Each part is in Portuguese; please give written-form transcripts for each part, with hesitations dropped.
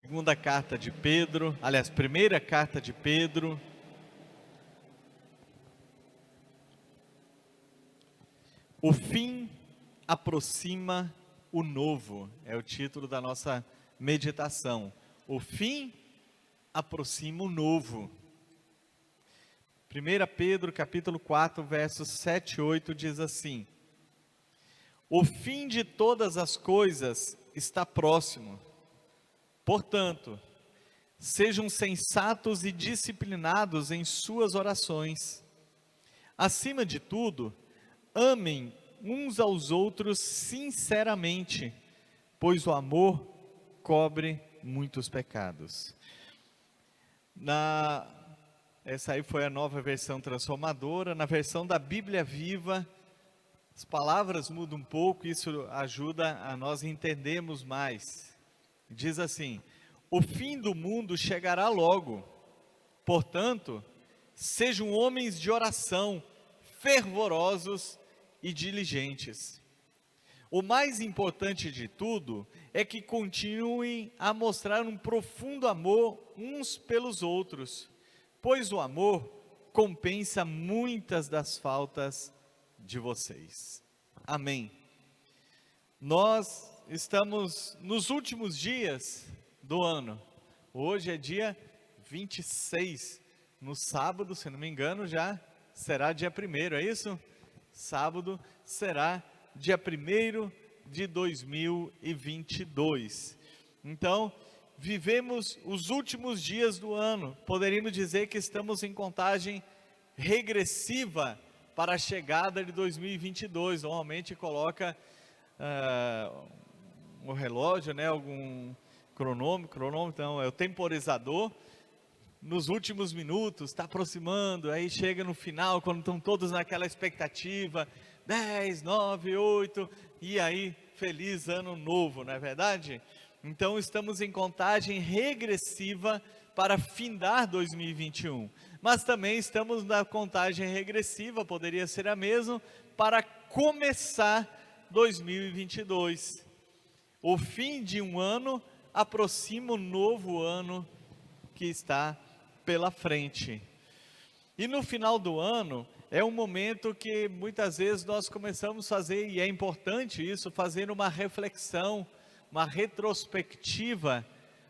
Segunda carta de Pedro, aliás, primeira carta de Pedro. O fim aproxima o novo, é o título da nossa meditação. O fim aproxima o novo. 1 Pedro capítulo 4, versos 7 e 8 diz assim: O fim de todas as coisas está próximo. Portanto, sejam sensatos e disciplinados em suas orações. Acima de tudo, amem uns aos outros sinceramente, pois o amor cobre muitos pecados. Essa aí foi a nova versão transformadora. Na versão da Bíblia Viva, as palavras mudam um pouco, isso ajuda a nós entendermos mais. Diz assim: o fim do mundo chegará logo, portanto, sejam homens de oração, fervorosos e diligentes. O mais importante de tudo é que continuem a mostrar um profundo amor uns pelos outros, pois o amor compensa muitas das faltas de vocês. Amém. Nós estamos nos últimos dias do ano. Hoje é dia 26. No sábado, se não me engano, já será dia 1º, é isso? Sábado será dia 1º de 2022. Então, vivemos os últimos dias do ano. Poderíamos dizer que estamos em contagem regressiva para a chegada de 2022. Normalmente coloca o relógio, né, algum cronômetro não, é o temporizador, nos últimos minutos, está aproximando, aí chega no final, quando estão todos naquela expectativa, 10, 9, 8, e aí, feliz ano novo, não é verdade? Então estamos em contagem regressiva para findar 2021, mas também estamos na contagem regressiva, poderia ser a mesma, para começar 2022. O fim de um ano aproxima o novo ano que está pela frente. E no final do ano é um momento que muitas vezes nós começamos a fazer, e é importante isso, fazer uma reflexão, uma retrospectiva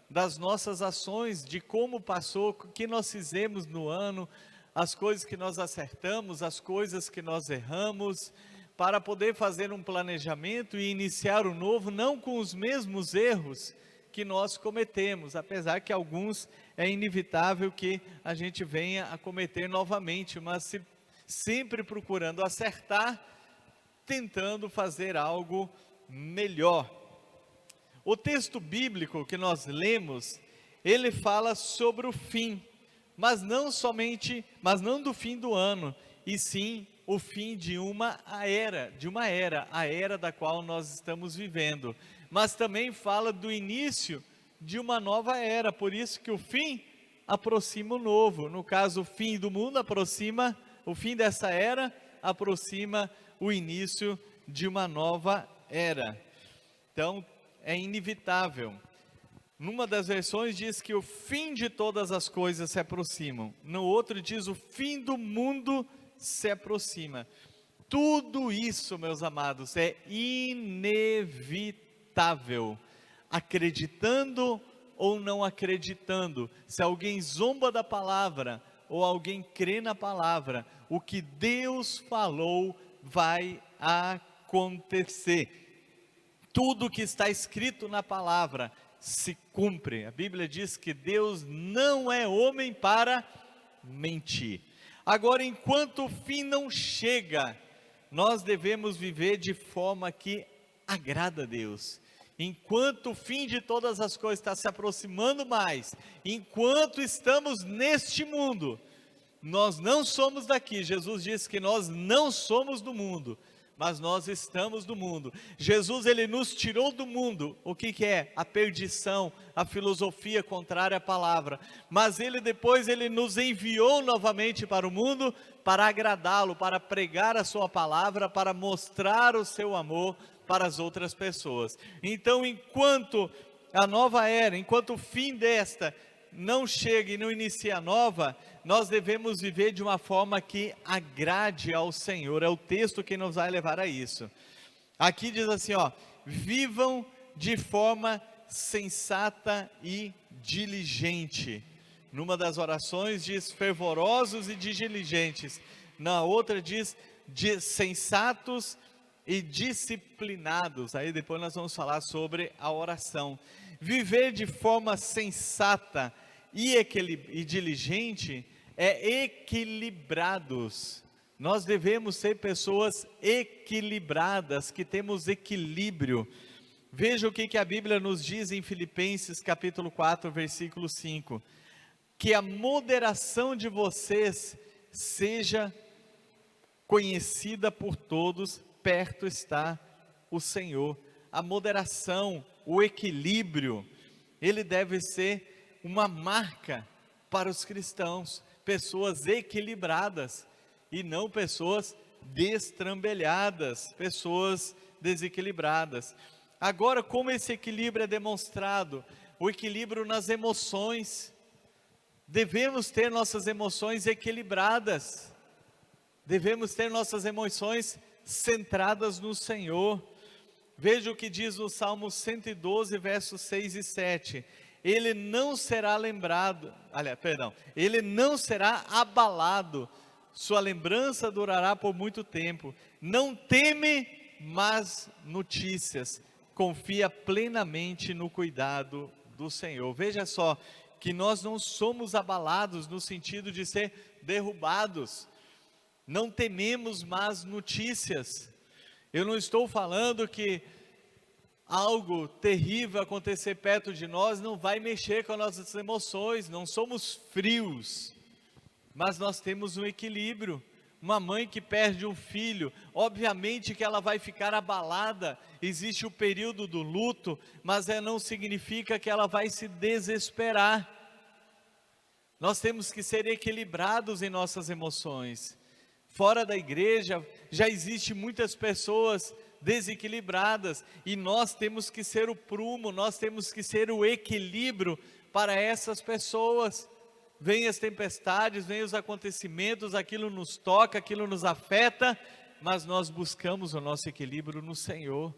das nossas ações, de como passou, o que nós fizemos no ano, as coisas que nós acertamos, as coisas que nós erramos, para poder fazer um planejamento e iniciar o novo, não com os mesmos erros que nós cometemos, apesar que alguns é inevitável que a gente venha a cometer novamente, mas sempre procurando acertar, tentando fazer algo melhor. O texto bíblico que nós lemos, ele fala sobre o fim, mas não do fim do ano, e sim o fim de uma era, a era da qual nós estamos vivendo, mas também fala do início de uma nova era, por isso que o fim aproxima o novo. No caso, o fim do mundo aproxima, o fim dessa era aproxima o início de uma nova era. Então, é inevitável. Numa das versões diz que o fim de todas as coisas se aproximam, no outro diz o fim do mundo se aproxima. Tudo isso, meus amados, é inevitável, acreditando ou não acreditando. Se alguém zomba da palavra, ou alguém crê na palavra, o que Deus falou vai acontecer. Tudo que está escrito na palavra se cumpre. A Bíblia diz que Deus não é homem para mentir. Agora, enquanto o fim não chega, nós devemos viver de forma que agrada a Deus. Enquanto o fim de todas as coisas está se aproximando mais, enquanto estamos neste mundo, nós não somos daqui. Jesus disse que nós não somos do mundo, mas nós estamos do mundo. Jesus, ele nos tirou do mundo. O que é? A perdição, a filosofia contrária à palavra. Mas ele depois, ele nos enviou novamente para o mundo, para agradá-lo, para pregar a sua palavra, para mostrar o seu amor para as outras pessoas. Então, enquanto a nova era, enquanto o fim desta não chega e não inicia a nova, nós devemos viver de uma forma que agrade ao Senhor. É o texto que nos vai levar a isso. Aqui diz assim, ó: vivam de forma sensata e diligente. Numa das orações diz fervorosos e diligentes. Na outra diz sensatos e disciplinados. Aí depois nós vamos falar sobre a oração. Viver de forma sensata e diligente é equilibrados. Nós devemos ser pessoas equilibradas, que temos equilíbrio. Veja o que a Bíblia nos diz em Filipenses capítulo 4, versículo 5. Que a moderação de vocês seja conhecida por todos, perto está o Senhor. A moderação, o equilíbrio, ele deve ser uma marca para os cristãos, pessoas equilibradas e não pessoas destrambelhadas, pessoas desequilibradas. Agora, como esse equilíbrio é demonstrado? O equilíbrio nas emoções. Devemos ter nossas emoções equilibradas, devemos ter nossas emoções centradas no Senhor. Veja o que diz no Salmo 112, versos 6 e 7. Ele não será ele não será abalado, sua lembrança durará por muito tempo. Não teme más notícias, confia plenamente no cuidado do Senhor. Veja só, que nós não somos abalados no sentido de ser derrubados, não tememos más notícias. Eu não estou falando que algo terrível acontecer perto de nós não vai mexer com as nossas emoções, não somos frios, mas nós temos um equilíbrio. Uma mãe que perde um filho, obviamente que ela vai ficar abalada, existe o período do luto, mas não significa que ela vai se desesperar. Nós temos que ser equilibrados em nossas emoções. Fora da igreja, já existe muitas pessoas desequilibradas, e nós temos que ser o prumo, nós temos que ser o equilíbrio para essas pessoas. Vêm as tempestades, vêm os acontecimentos, aquilo nos toca, aquilo nos afeta, mas nós buscamos o nosso equilíbrio no Senhor.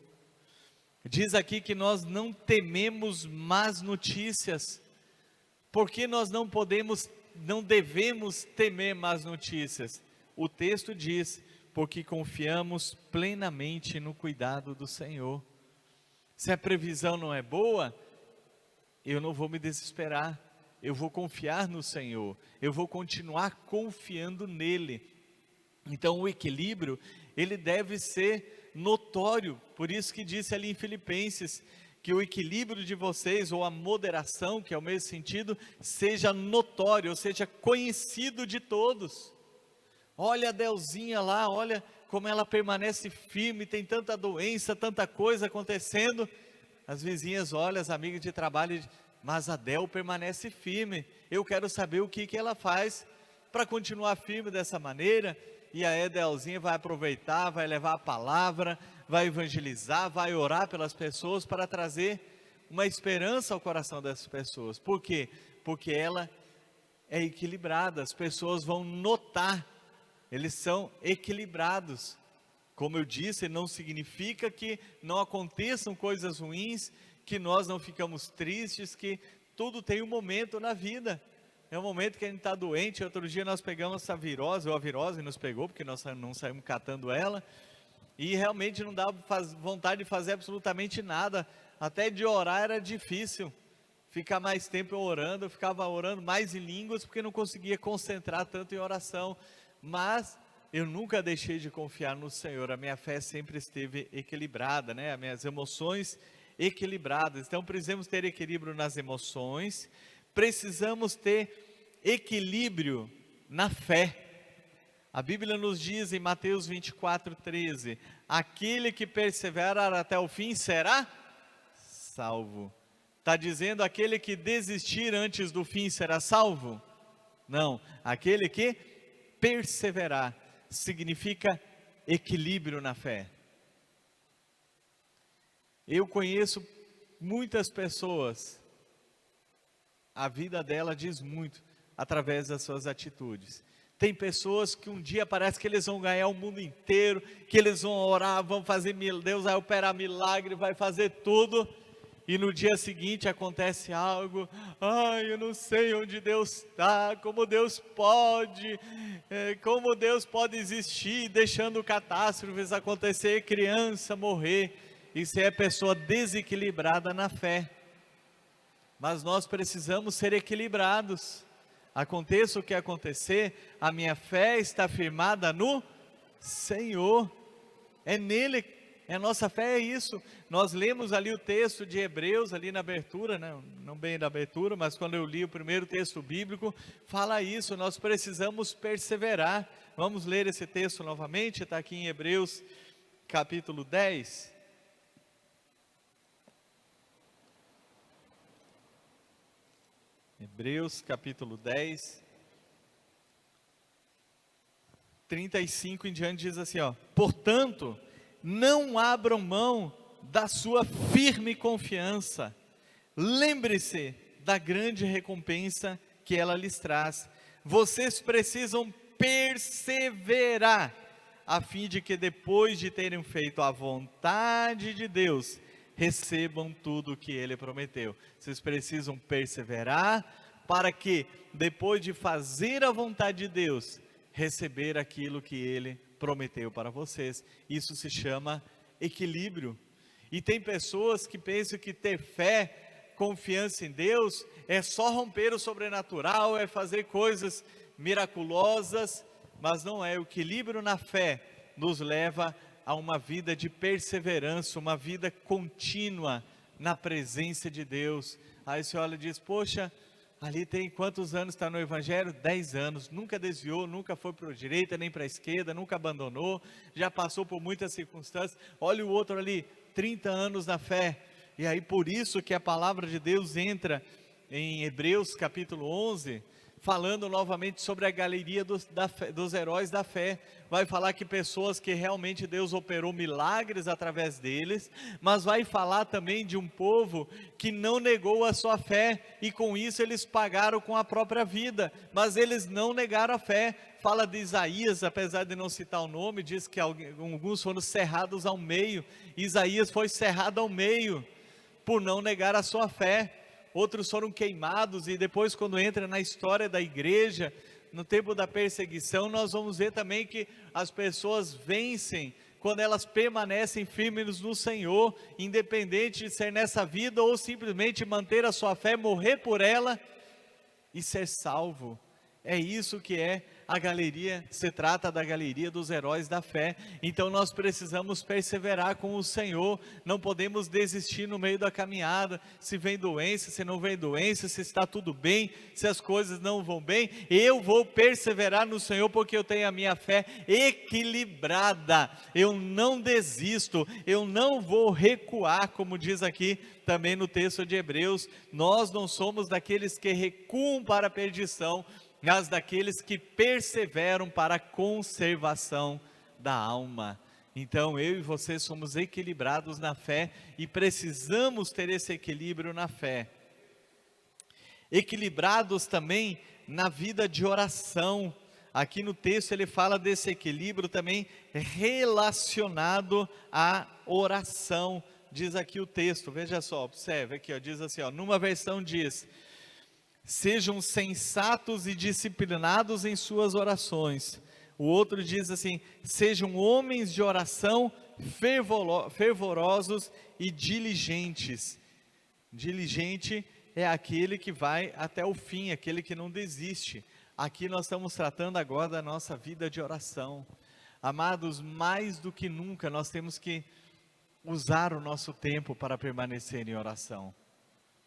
Diz aqui que nós não tememos más notícias. Por que nós não devemos temer más notícias? O texto diz, porque confiamos plenamente no cuidado do Senhor. Se a previsão não é boa, eu não vou me desesperar. Eu vou confiar no Senhor, eu vou continuar confiando nele. Então o equilíbrio, ele deve ser notório, por isso que disse ali em Filipenses, que o equilíbrio de vocês, ou a moderação, que é o mesmo sentido, seja notório, ou seja, conhecido de todos. Olha a Delzinha lá, olha como ela permanece firme, tem tanta doença, tanta coisa acontecendo. As vizinhas olham, as amigas de trabalho, mas a Del permanece firme. Eu quero saber o que ela faz para continuar firme dessa maneira. E a Delzinha vai aproveitar, vai levar a palavra, vai evangelizar, vai orar pelas pessoas para trazer uma esperança ao coração dessas pessoas. Por quê? Porque ela é equilibrada, as pessoas vão notar, eles são equilibrados. Como eu disse, não significa que não aconteçam coisas ruins, que nós não ficamos tristes, que tudo tem um momento na vida. É um momento que a gente está doente. Outro dia nós pegamos essa virose, ou a virose nos pegou, porque nós não saímos catando ela, e realmente não dava vontade de fazer absolutamente nada, até de orar era difícil, ficar mais tempo orando, eu ficava orando mais em línguas, porque não conseguia concentrar tanto em oração, mas eu nunca deixei de confiar no Senhor, a minha fé sempre esteve equilibrada, as minhas emoções equilibradas. Então precisamos ter equilíbrio nas emoções, precisamos ter equilíbrio na fé. A Bíblia nos diz em Mateus 24:13, aquele que perseverar até o fim será salvo. Está dizendo aquele que desistir antes do fim será salvo? Não, aquele que perseverar significa equilíbrio na fé. Eu conheço muitas pessoas, a vida dela diz muito através das suas atitudes. Tem pessoas que um dia parece que eles vão ganhar o mundo inteiro, que eles vão orar, vão fazer, Deus vai operar milagre, vai fazer tudo, e no dia seguinte acontece algo, ai, eu não sei onde Deus está, como Deus pode existir, deixando catástrofes acontecer, criança morrer. Isso é pessoa desequilibrada na fé. Mas nós precisamos ser equilibrados. Aconteça o que acontecer, a minha fé está firmada no Senhor. É nele, a nossa fé é isso. Nós lemos ali o texto de Hebreus, ali na abertura, né? Não bem na abertura, mas quando eu li o primeiro texto bíblico, fala isso, nós precisamos perseverar. Vamos ler esse texto novamente, está aqui em Hebreus capítulo 10. Hebreus capítulo 10, 35 em diante diz assim, ó: portanto, não abram mão da sua firme confiança, lembre-se da grande recompensa que ela lhes traz. Vocês precisam perseverar, a fim de que depois de terem feito a vontade de Deus, recebam tudo o que Ele prometeu. Vocês precisam perseverar, para que depois de fazer a vontade de Deus, receber aquilo que Ele prometeu para vocês. Isso se chama equilíbrio. E tem pessoas que pensam que ter fé, confiança em Deus, é só romper o sobrenatural, é fazer coisas miraculosas, mas não é. O equilíbrio na fé nos leva a uma vida de perseverança, uma vida contínua na presença de Deus. Aí você olha e diz, poxa, ali tem quantos anos está no Evangelho? 10 anos, nunca desviou, nunca foi para a direita nem para a esquerda, nunca abandonou, já passou por muitas circunstâncias. Olha o outro ali, 30 anos na fé. E aí por isso que a palavra de Deus entra em Hebreus capítulo 11, falando novamente sobre a galeria dos heróis da fé. Vai falar que pessoas que realmente Deus operou milagres através deles, mas vai falar também de um povo que não negou a sua fé, e com isso eles pagaram com a própria vida, mas eles não negaram a fé. Fala de Isaías, apesar de não citar o nome, diz que alguns foram cerrados ao meio. Isaías foi cerrado ao meio, por não negar a sua fé. Outros foram queimados, e depois quando entra na história da igreja, no tempo da perseguição, nós vamos ver também que as pessoas vencem quando elas permanecem firmes no Senhor, independente de ser nessa vida ou simplesmente manter a sua fé, morrer por ela e ser salvo. É isso que é a galeria, se trata da galeria dos heróis da fé. Então nós precisamos perseverar com o Senhor, não podemos desistir no meio da caminhada. Se vem doença, se não vem doença, se está tudo bem, se as coisas não vão bem, eu vou perseverar no Senhor, porque eu tenho a minha fé equilibrada. Eu não desisto, eu não vou recuar, como diz aqui também no texto de Hebreus. Nós não somos daqueles que recuam para a perdição, mas daqueles que perseveram para a conservação da alma. Então eu e você somos equilibrados na fé, e precisamos ter esse equilíbrio na fé. Equilibrados também na vida de oração. Aqui no texto ele fala desse equilíbrio também relacionado à oração. Diz aqui o texto, veja só, observe aqui, ó, diz assim, ó, numa versão diz: sejam sensatos e disciplinados em suas orações. O outro diz assim: sejam homens de oração fervorosos e diligentes. Diligente é aquele que vai até o fim, aquele que não desiste. Aqui nós estamos tratando agora da nossa vida de oração. Amados, mais do que nunca nós temos que usar o nosso tempo para permanecer em oração.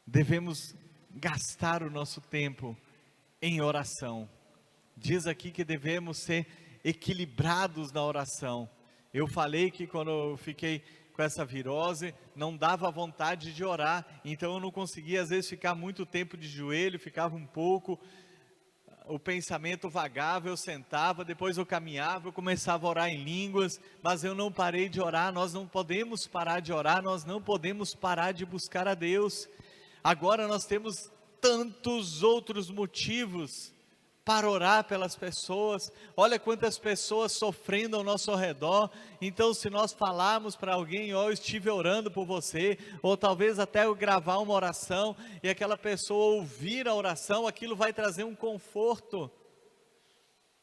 Devemos gastar o nosso tempo em oração. Diz aqui que devemos ser equilibrados na oração. Eu falei que quando eu fiquei com essa virose, não dava vontade de orar, então eu não conseguia às vezes ficar muito tempo de joelho, ficava um pouco, o pensamento vagava, eu sentava, depois eu caminhava, eu começava a orar em línguas, mas eu não parei de orar. Nós não podemos parar de orar, nós não podemos parar de buscar a Deus. Agora nós temos tantos outros motivos para orar pelas pessoas. Olha quantas pessoas sofrendo ao nosso redor. Então, se nós falarmos para alguém, ó, eu estive orando por você, ou talvez até eu gravar uma oração, e aquela pessoa ouvir a oração, aquilo vai trazer um conforto.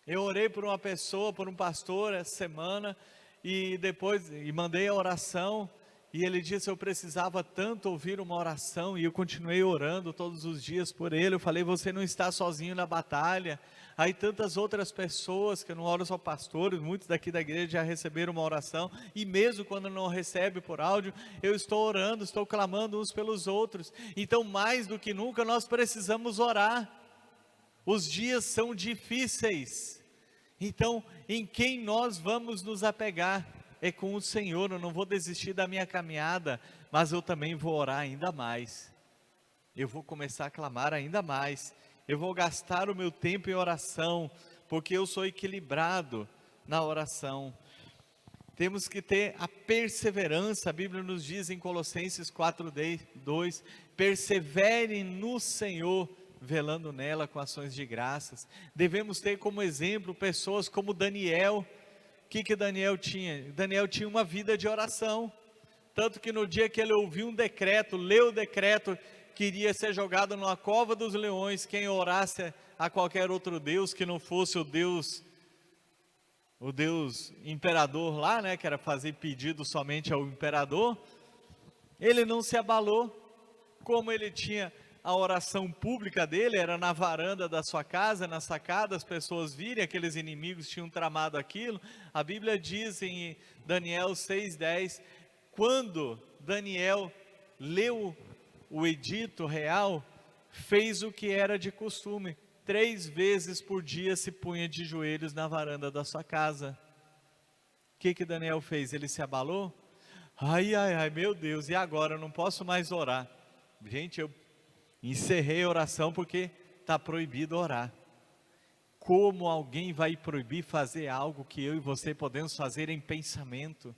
Eu orei por uma pessoa, por um pastor essa semana, e depois, mandei a oração, e ele disse, eu precisava tanto ouvir uma oração, e eu continuei orando todos os dias por ele. Eu falei, você não está sozinho na batalha. Aí tantas outras pessoas, que eu não oro só pastores, muitos daqui da igreja já receberam uma oração, e mesmo quando não recebe por áudio, eu estou orando, estou clamando uns pelos outros. Então mais do que nunca nós precisamos orar. Os dias são difíceis, então em quem nós vamos nos apegar? É com o Senhor. Eu não vou desistir da minha caminhada, mas eu também vou orar ainda mais. Eu vou começar a clamar ainda mais. Eu vou gastar o meu tempo em oração, porque eu sou equilibrado na oração. Temos que ter a perseverança. A Bíblia nos diz em Colossenses 4:2, perseverem no Senhor, velando nela com ações de graças. Devemos ter como exemplo pessoas como Daniel. O que Daniel tinha? Daniel tinha uma vida de oração, tanto que no dia que ele ouviu um decreto, leu o decreto, que iria ser jogado numa cova dos leões, quem orasse a qualquer outro Deus, que não fosse o Deus imperador lá, né, que era fazer pedido somente ao imperador, ele não se abalou. Como ele tinha a oração pública dele, era na varanda da sua casa, na sacada, as pessoas virem, aqueles inimigos tinham tramado aquilo. A Bíblia diz em Daniel 6:10, quando Daniel leu o edito real, fez o que era de costume, 3 vezes por dia se punha de joelhos na varanda da sua casa. O que Daniel fez? Ele se abalou? Ai, meu Deus, e agora? Eu não posso mais orar. Gente, eu encerrei a oração porque está proibido orar. Como alguém vai proibir fazer algo que eu e você podemos fazer em pensamento?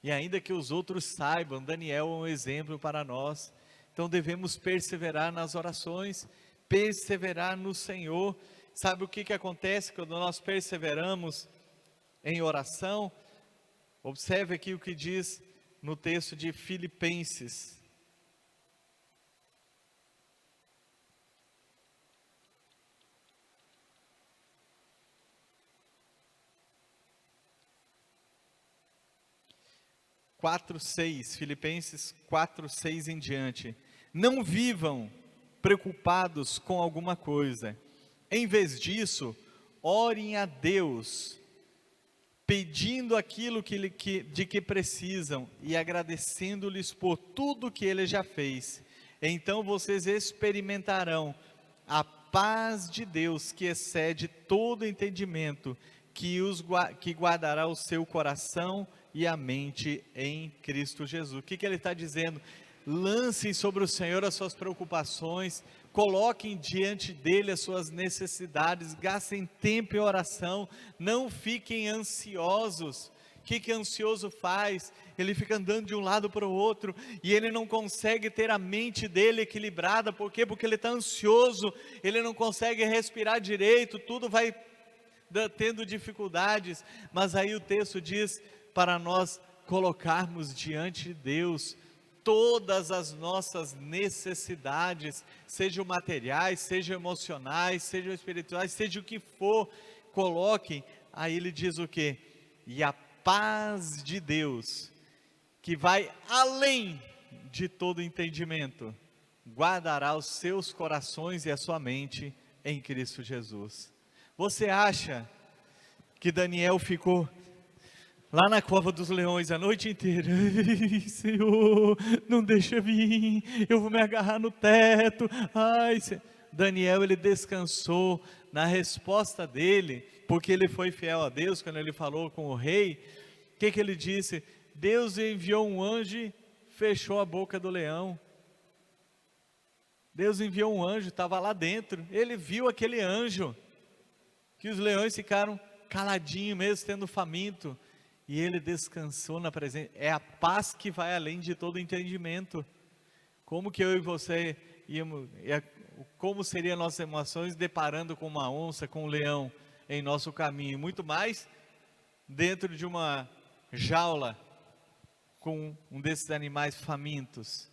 E ainda que os outros saibam, Daniel é um exemplo para nós. Então devemos perseverar nas orações, perseverar no Senhor. Sabe o que acontece quando nós perseveramos em oração? Observe aqui o que diz no texto de Filipenses. Filipenses 4:6 em diante. Não vivam preocupados com alguma coisa. Em vez disso, orem a Deus, pedindo aquilo de que precisam e agradecendo-lhes por tudo que Ele já fez. Então vocês experimentarão a paz de Deus, que excede todo entendimento, que guardará o seu coração e a mente em Cristo Jesus. O que ele está dizendo? Lancem sobre o Senhor as suas preocupações, coloquem diante dele as suas necessidades, gastem tempo em oração, não fiquem ansiosos. O que ansioso faz? Ele fica andando de um lado para o outro, e ele não consegue ter a mente dele equilibrada. Por quê? Porque ele está ansioso, ele não consegue respirar direito, tudo vai tendo dificuldades. Mas aí o texto diz para nós colocarmos diante de Deus todas as nossas necessidades, sejam materiais, sejam emocionais, sejam espirituais, seja o que for, coloquem. Aí ele diz o quê? E a paz de Deus, que vai além de todo entendimento, guardará os seus corações e a sua mente em Cristo Jesus. Você acha que Daniel ficou lá na cova dos leões a noite inteira? Ai, Senhor, não deixa vir, eu vou me agarrar no teto. Ai, Daniel, ele descansou na resposta dele, porque ele foi fiel a Deus. Quando ele falou com o rei, o que ele disse? Deus enviou um anjo e fechou a boca do leão. Deus enviou um anjo, estava lá dentro, ele viu aquele anjo, que os leões ficaram caladinhos mesmo, tendo faminto, e ele descansou na presença. É a paz que vai além de todo entendimento. Como que eu e você íamos, como seriam nossas emoções deparando com uma onça, com um leão em nosso caminho, muito mais dentro de uma jaula com um desses animais famintos.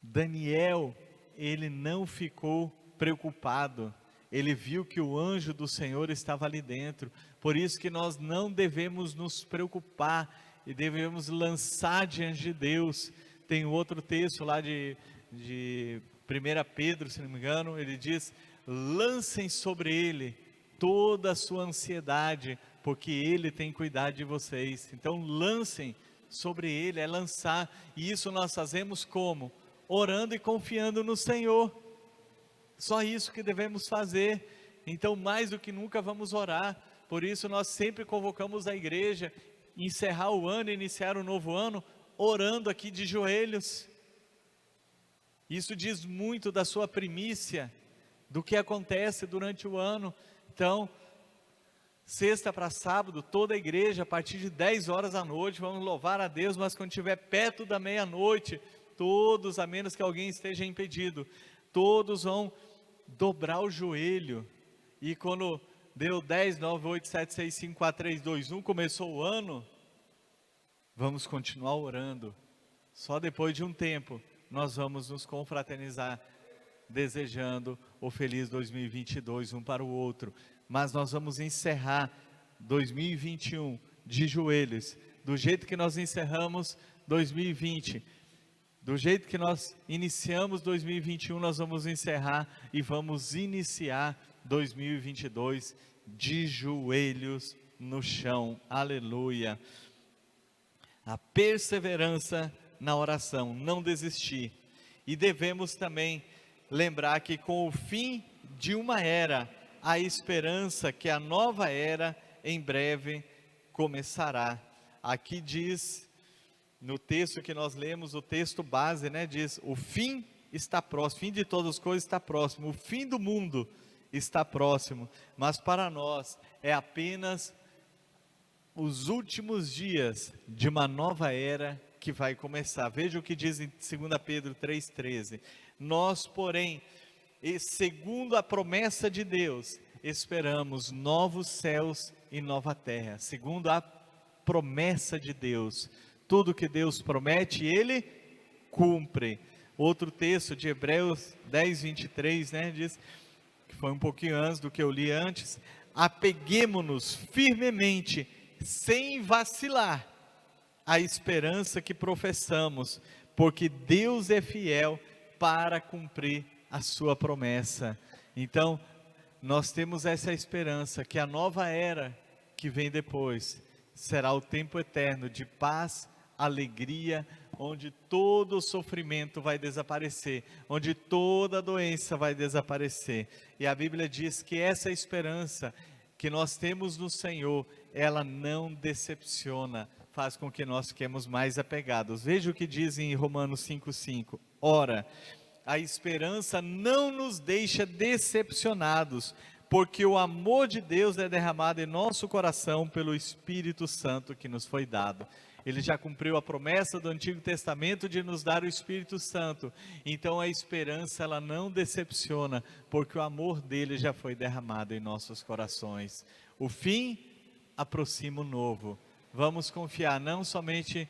Daniel, ele não ficou preocupado, ele viu que o anjo do Senhor estava ali dentro. Por isso que nós não devemos nos preocupar e devemos lançar diante de Deus. Tem outro texto lá de 1 Pedro, se não me engano, ele diz: lancem sobre ele toda a sua ansiedade, porque ele tem cuidado de vocês. Então lancem sobre ele, é lançar, e isso nós fazemos como? Orando e confiando no Senhor. Só isso que devemos fazer. Então mais do que nunca vamos orar. Por isso nós sempre convocamos a igreja, encerrar o ano, iniciar o novo ano, orando aqui de joelhos. Isso diz muito da sua primícia, do que acontece durante o ano. Então, sexta para sábado, toda a igreja, a partir de 10 horas da noite, vamos louvar a Deus, mas quando estiver perto da meia-noite, todos, a menos que alguém esteja impedido, todos vão dobrar o joelho, e quando deu 10, 9, 8, 7, 6, 5, 4, 3, 2, 1, começou o ano, vamos continuar orando. Só depois de um tempo, nós vamos nos confraternizar, desejando o feliz 2022 um para o outro. Mas nós vamos encerrar 2021 de joelhos, do jeito que nós encerramos 2020, do jeito que nós iniciamos 2021, nós vamos encerrar e vamos iniciar 2022 de joelhos no chão. Aleluia. A perseverança na oração, não desistir. E devemos também lembrar que com o fim de uma era, a esperança que a nova era em breve começará. Aqui diz, no texto que nós lemos, o texto base, diz: o fim está próximo, o fim de todas as coisas está próximo, o fim do mundo está próximo, mas para nós é apenas os últimos dias de uma nova era que vai começar. Veja o que diz em 2 Pedro 3,13. Nós, porém, segundo a promessa de Deus, esperamos novos céus e nova terra. Segundo a promessa de Deus, tudo que Deus promete, Ele cumpre. Outro texto de Hebreus 10:23, diz, que foi um pouquinho antes do que eu li antes: apeguemo-nos firmemente, sem vacilar, a esperança que professamos, porque Deus é fiel para cumprir a sua promessa. Então, nós temos essa esperança que a nova era que vem depois será o tempo eterno de paz, alegria, onde todo o sofrimento vai desaparecer, onde toda doença vai desaparecer. E a Bíblia diz que essa esperança que nós temos no Senhor, ela não decepciona, faz com que nós fiquemos mais apegados. Veja o que diz em Romanos 5,5. Ora, a esperança não nos deixa decepcionados, porque o amor de Deus é derramado em nosso coração pelo Espírito Santo que nos foi dado. Ele já cumpriu a promessa do Antigo Testamento de nos dar o Espírito Santo. Então a esperança, ela não decepciona, porque o amor dele já foi derramado em nossos corações. O fim aproxima o novo. Vamos confiar não somente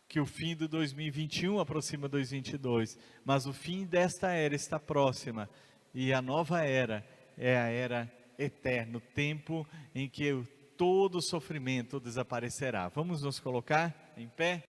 que o fim do 2021 aproxima 2022, mas o fim desta era está próxima, e a nova era é a era eterna, o tempo em que todo sofrimento desaparecerá. Vamos nos colocar em pé?